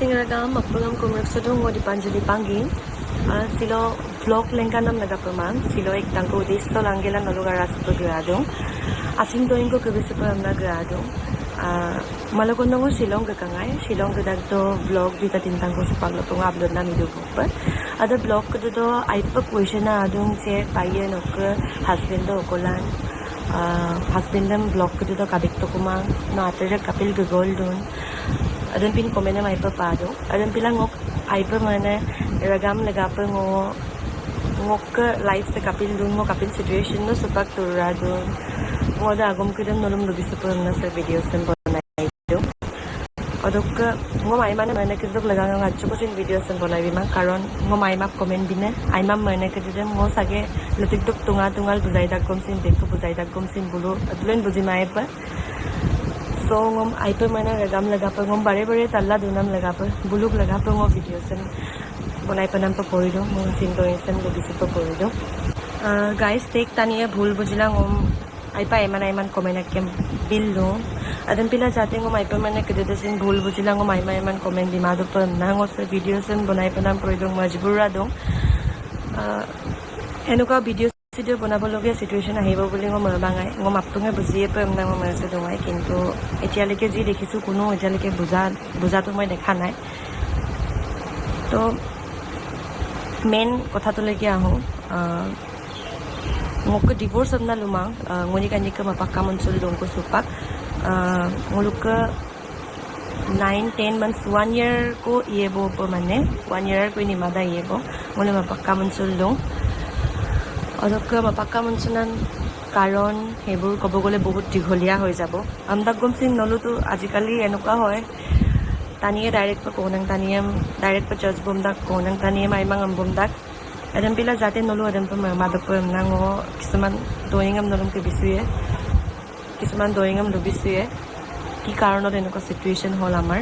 Singaragam magpagam kumraksudong mo Dipanjali Pangin silo vlog lengkanam nagapaman silo ek tangko desto langgelan nolugar aspo gradong asing doing ko kabisipam na gradong malagondong silong kakangay silong gadagto vlog dita tintang ko sa paglutong upload na midugok pa ada vlog ko do aipa question na adong se payen ok husband do kolan husband dem vlog ko do kadikto kumang no atere kapil gol don adon pin komen na maipa pado adon pilang ok aipa mana ragam lagapa ngok life sa kapil dun mo kapil situation no supak turra dun mo da agom kidam nolom lubisupon na sa videos sem bonai do odok mo mai mana mana kidok lagang ngacho ko sin videos sem bonai bima karon mo mai map comment bine ai mam mana kidem mo sage lutik tok tungal bujai dak kom sin dekko bujai dak kom sin bulu adulen buji mai pa so ngom aipa mana ragam lagapa ngom bare talla dunam lagapa buluk lagapa ngo videos sem bonai panam pa porido mo sin do sem lubisupo porido guys take taniya bhul bujila ngom aipa eman comment akem billo adon pila jate ngom aipa mana kedede sin bhul bujila ngom eman comment dimado pa nango sa videos sem bonai panam porido majbura dong enuka videos video বনাবলগীয়া situation আহিব বুলি মই মৰবাঙাই মই মাপটোঙে বুজিয়ে পাম না মই মাছে দঙাই কিন্তু এতিয়ালৈকে যি দেখিছো কোনো এতিয়ালৈকে বুজাটো মই দেখা নাই তো মেইন কথাটোলৈকে আহোঁ মোক ডিভোর্স না লুমাং ngoni kanika mapakam unsur dongko supak nguluk 9-10 months 1 year ko iebo po mane 1 year ko ni mada iebo ngule mapakam unsur dong অদক মাপাক্কা মঞ্চনান কাৰণ সেইবোৰ ক'ব গ'লে বহুত দীঘলীয়া হৈ যাব আমদাক গমচিন নলুতো আজিকালি এনেকুৱা হয় তানিয়ে ডাইৰেক্ট পা কোনাং তানিয়ে ডাইৰেক্ট পা জাজ বমদাক কোনাং তানিয়ে মাইমাং আমবমদাক এদম পিলা যাতে নলু এদম পা মাদক নাং কিছুমান দয়িঙাম নলমকে বিচুয়ে কিছুমান দয়িঙাম লুবিচুয়ে কি কাৰণত এনেকুৱা সিচুৱেচন হ'ল আমাৰ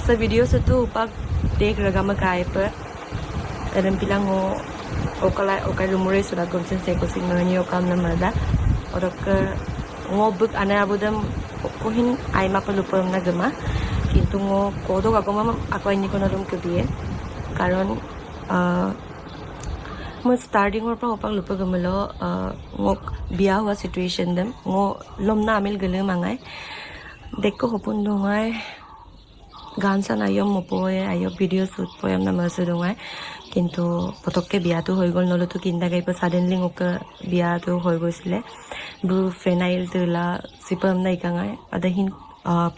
সো ভিডিঅ'ছটো উপাক দেখ ৰগামা কাইপা এদম পিলাং okay lumure sudah gomsin saya kusing nanya okam nama dah orang ke ngobuk ane abudam kohin aima pelupam na gema kintu ngo kodo aku mama aku ini kono dum kebiye karon mo starting or pa opang lupa gemelo ngok biya wa situation dem ngo lomna amil gele mangai dekko hopun dongai gansa na yom mopoe ayo video shoot poyam na masu dongai কিন্তু পটককে বিয়াটো হৈ গ'ল নলতো কিন্দা গাইব suddenly okay বিয়াটো হৈ গৈছিলে Bru phenyl তেলা সিপম নাই কাঙাই আদহিন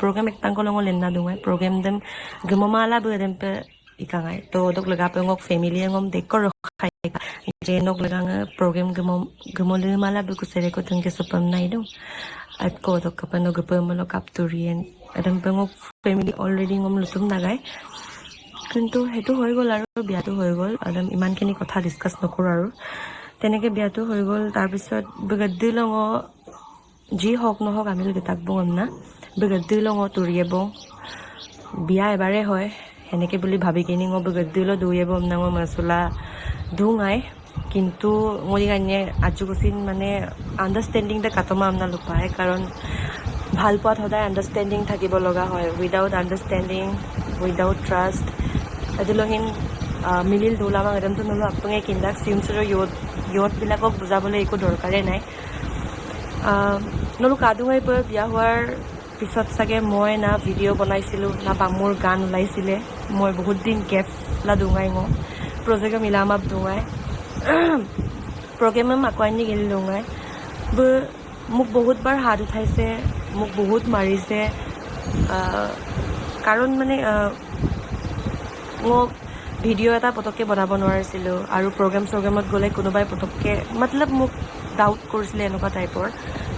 program ektan kolong lenna dungai program dem gemomala berem pe ikangai to dok laga pe ngok family ngom dekor khai je nok laga program gemole mala be kusere ko tangke sopam nai do at ko dok kapano gepemolo kapturien adam pe ngok family already ngom lutum nagai কিন্তু হেতু হৈ গ'ল আৰু বিয়াটো হৈ গ'ল Adam ইমানখিনি কথা ডিসকাস নকৰো আৰু তেনেকে বিয়াটো হৈ গ'ল তাৰ পিছত বগদ্দিলং যি হক নহক আমি লগে তাক বম না বগদ্দিলং তুৰিয়েব বিয়া এবাৰে হয় হেনেকে বুলি ভাবি কিনি বগদ্দিল দুয়েব না মছলা দুঙাই কিন্তু মই গানে আজুকসিন মানে আন্ডাৰষ্টেণ্ডিং দা কাটমা আমনা লুপায় কাৰণ ভাল পোৱাত সদায় আন্ডাৰষ্টেণ্ডিং থাকিব লগা হয় উইদাউট আন্ডাৰষ্টেণ্ডিং উইদাউট ট্ৰাষ্ট আদিলহিন মিলিল দোলামা এদমটো নলো আপঙে কিন্দাক সিমছৰ ইয়ত বিলাকক বুজাবলৈ একো দৰকাৰে নাই নলো কাদুঙাই পৰ বিয়া হোৱাৰ পিছত চাগে মই না ভিডিঅ' বনাইছিলোঁ না মোৰ গান ওলাইছিলে মই বহুত দিন গেপ লা দুঙাই ঙ প্ৰজেক্ট মিলামাপ দুঙাই প্ৰগ্ৰেম আকোৱানি গেলি দুঙাই মোক বহুতবাৰ হাত উঠাইছে মোক বহুত মাৰিছে কাৰণ মানে মোক ভিডিঅ' এটা পটককে বনাব নোৱাৰিছিলোঁ আৰু প্ৰগ্ৰেমত গ'লে কোনোবাই পটককে মতলব মোক ডাউট কৰিছিলে এনেকুৱা টাইপৰ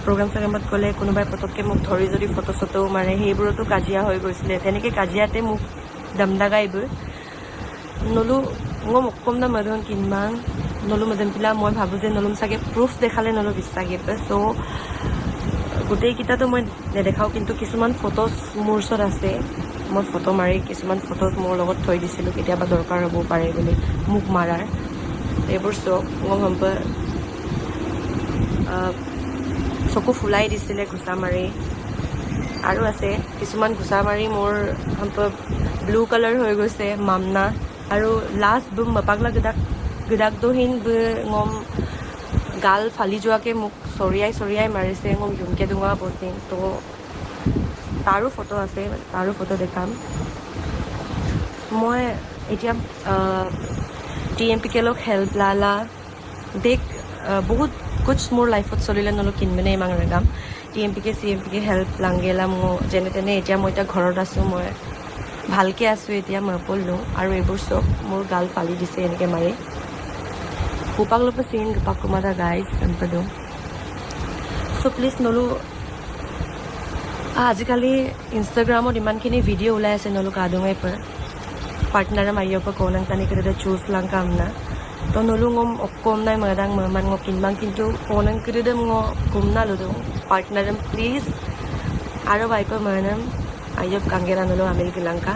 প্ৰগ্ৰেমত গ'লে কোনোবাই পটককে মোক ধৰি যদি ফটো মাৰে সেইবোৰতো কাজিয়া হৈ গৈছিলে তেনেকে কাজিয়াতে মোক দমদাগাইব নলু মোক কম না মদন কিনমান নলু মদন পিলা মই ভাবো যে নলুম চাগে প্ৰুফ দেখালে নলু বিশ্বাসে চ' গোটেইকেইটাতো মই নেদেখাওঁ কিন্তু কিছুমান ফটোজ মোৰ ওচৰত আছে মই ফটো মাৰি কিছুমান ফটোজ মোৰ লগত থৈ দিছিলোঁ কেতিয়াবা দৰকাৰ হ'ব পাৰে বুলি মোক মাৰাৰ এইবোৰ চব মই ভাবো চকু ফুলাই দিছিলে ঘুচা মাৰি আৰু আছে কিছুমান ঘুচা মাৰি মোৰ ব্লু কালাৰ হৈ গৈছে মামনা আৰু লাষ্ট বুম মাপাগলা গিদাকদোহিন ngom গাল ফালি যোৱাকে মোক চৰিয়াই মাৰিছে ngom জুমকে দুঙা বসিন তো তাৰো ফটো আছে তাৰো ফটো দেখাম মই এতিয়া TMPK লোক হেল্প লালা দেখ বহুত कुछ मोर लाइफत चलिले नलो किनबेने इमां रेगाम CMPK हेल्प लांगेला मो जेने तेने एटिया মই ঘৰত আছো মই ভালকে আছো এতিয়া মই পললো আৰু এইবোৰ সব মোৰ গাল ফালি দিছে এনেকে মাৰি উপাক লপ সিন পাকুমাদা গাইস এম্পদো সো প্লিজ নলো আজিকালি ইনষ্টাগ্ৰামত ইমানখিনি ভিডিঅ' ওলাই আছে নলো কাদুঙাই पर partner mayo pa konang tani kada choose lang kam na to nulungom okkom nay madang maman ngo kinbang kintu konang kada ngo kumna ludo partner please aro vai pa manam ayob kangera nulo amil kilanka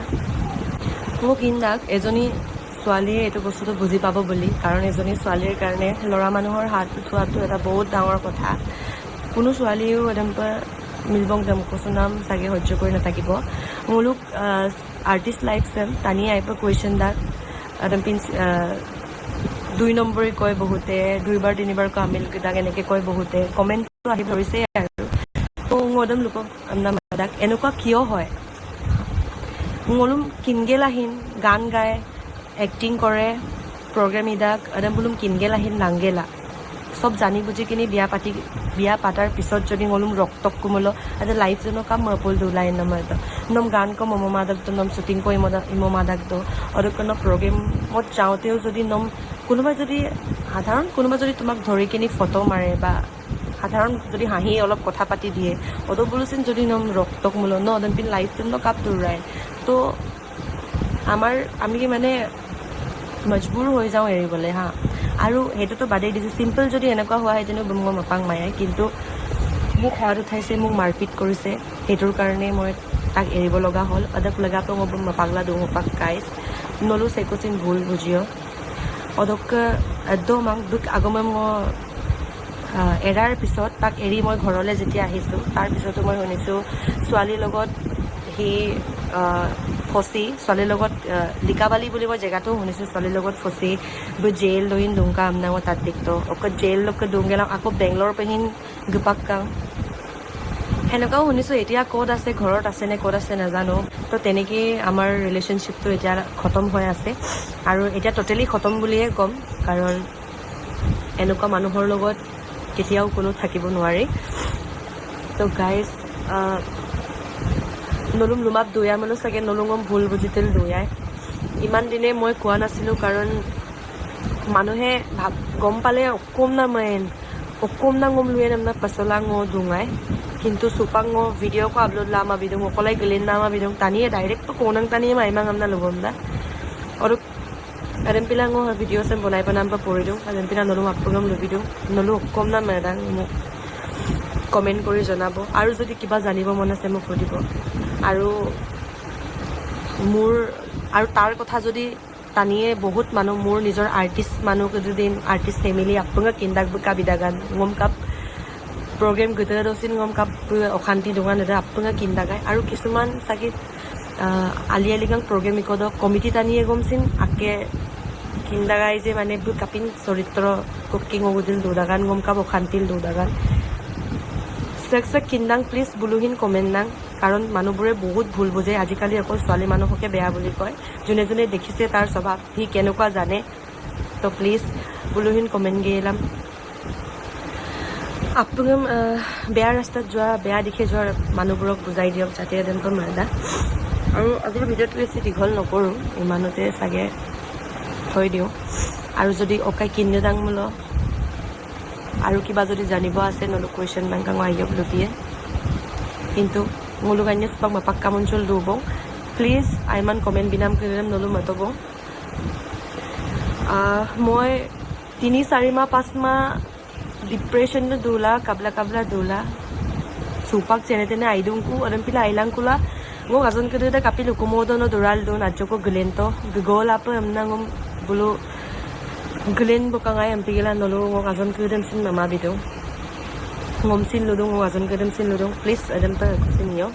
mo kindak ejoni ছোৱালীয়ে এটো বস্তুটো বুজি পাব বুলি কাৰণ এজনী ছোৱালীৰ কাৰণে লৰা মানুহৰ হাত উঠোৱাটো এটা বহুত ডাঙৰ কথা কোনো ছোৱালীও এদম মিলবং দম কোসনাম সাগে সহ্য কৰি নাথাকিব মুলুক আৰ্টিষ্ট লাইফ সেম তানি আইপা কোৱেশ্চন দাক এদম পিন 2 নম্বৰে কয় বহুতে দুইবাৰ তিনিবাৰ কামিল গদাক এনেকে কয় বহুতে কমেন্ট আহি ধৰিছে আৰু তো ngodam লোক আমনা মাদাক এনেকুৱা কিয় হয় ngolum কিনগেলাহিন গান গায় एक्टिंग करे प्रोग्राम इदाक अदम बुलुम किनगेला हिन लांगेला सब जानी बुझी किनी बिया पातार पिছত जदि ngolum रक्तक कुमलो अदे लाइफ जनो काम मपल दुलाई नमर त नम गान को मम मादक तो नम शूटिंग को इमो मादक तो और कोनो प्रोग्राम मत चाওতেও যদি নম কোনোবা যদি সাধাৰণ কোনোবা যদি তোমাক ধৰি কিনি ফটো মাৰে বা সাধাৰণ যদি হাঁহি অলপ কথা পাতি দিয়ে অদো বুলুছিন যদি নম ৰক্তক মুলো ন অদম পিন লাইফ জনো কাপ দুৰাই তো আমি মানে মজবুৰ হৈ যাওঁ এৰিবলে হা আৰু হেতুটো বাদে দিছে সিম্পল যদি এনেকুৱা হোৱা হয় যেনে বুমগ মাপাং মায়ে কিন্তু মোক হাত উঠাইছে মোক মাৰপিট কৰিছে হেতুৰ কাৰণে মই তাক এৰিব লগা হ'ল অদক লগা পং বুম মাপাগলা দুং পাক গাইস নলু সেকোচিন ভুল বুজিও অদক একদম দুক আগমে ম এৰাৰ পিছত তাক এৰি মই ঘৰলৈ যেতিয়া আহিছো তাৰ পিছতো মই শুনিছো ছোৱালীৰ লগত হি ফসি ছোৱালীৰ লগত লিকাবালি বুলি মই জেগাটো শুনিছো ছোৱালীৰ লগত ফসি জেল লইন দুংকা আমনা মই তাত দেখতো অক জেল লোক দুংগেলা আকৌ বেংগলৰ পেহিন গুপাক্কা হেনকাও শুনিছো এতিয়া ক'ত আছে ঘৰত আছে নে ক'ত আছে নাজানো তো তেনেকৈ আমাৰ ৰিলেশ্যনশ্বিপটো এতিয়া খতম হৈ আছে আৰু এতিয়া টোটেলি খতম বুলিয়ে ক'ম কাৰণ এনেকুৱা মানুহৰ লগত কেতিয়াও কোনো থাকিব নোৱাৰে তো গাইজ নলুম লুমাপ দুয়া মানো চাগে নলুঙম ভুল বুজিছিল দুয়াই ইমান দিনে মই কোৱা নাছিলো কাৰণ মানুহে গম পালে অকম না গম লুয়ে নামনা পাছলা ngো দুঙাই কিন্তু সুপাং ngো video ko upload lama bidung okolai gelin nama bidung taniye direct to konang taniye maimang amna lugom da और adem pila ngो video sem bonai panam pa poridu adem pila nolum apungam lubidu nolu okkom na medang mu comment কৰি জনাব আৰু যদি কিবা জানিব মন আছে মোক সুধিব আৰু মোৰ আৰু তাৰ কথা যদি তানিয়ে বহুত মানুহ মোৰ নিজৰ আৰ্টিষ্ট মানুহক যদি আৰ্টিষ্ট ফেমিলি আপোনাক কিন্দাক বুকা বিদাগান ngom kap program গতৰা দছিন ngom kap অশান্তি দোকান এটা আপোনাক কিন্দাগাই আৰু কিছুমান সাকি আলিয়ালিগাং প্ৰগ্ৰাম ইকদ কমিটি তানিয়ে গমছিন আকে কিন্দাগাই যে মানে বুকাপিন চৰিত্ৰ কুকিং ওগুদিল দুদাগান ngom kap অশান্তিল দুদাগান সেক্সক কিন্দাং প্লিজ বুলুহিন কমেন্ট নাং কাৰণ মানুহবোৰে বহুত ভুল বুজে আজিকালি অকল ছোৱালী মানুহকে বেয়া বুলি কয় যোনে যোনে দেখিছে তাৰ স্বভাৱ সি কেনেকুৱা জানে তো প্লিজ বুলুহিন কমেন্ট গেলাম আপুগম বেয়া ৰাস্তাত যোৱা বেয়া দিশে যোৱা মানুহবোৰক বুজাই দিয়ক যাতে এদিনটো মাৰদা আৰু আজিৰ ভিডিঅ'টো বেছি দীঘল নকৰোঁ ইমানতে চাগে থৈ দিওঁ আৰু যদি অকাই কিন্দাং মুলো আৰু কিবা যদি জানিব আছে নলো কুৱেশ্যন বেংকাং আইয়ক লুটিয়ে কিন্তু মুলুগান্য পাক মাপাক্কা মঞ্চল দুব প্লিজ আইমান কমেন্ট বিনাম কৰিম নলো মাতব মই 3-4 মাহ 5 মাহ ডিপ্ৰেছন দুলা কাবলা দুলা সুপাক চেনে তেনে আইদুংকু অদম পিলা আইলাংকুলা ngো আজন কেদে কাপি লুকুমোদন দুৰাল দু নাজকো গলেনটো গগল আপ আমনা ngom বুলো glen bukangai ampigila nolu ngok azon kudem sin mama bidung ngom sin ludung ngok azon kudem sin ludung please adam pa sin 있거든요.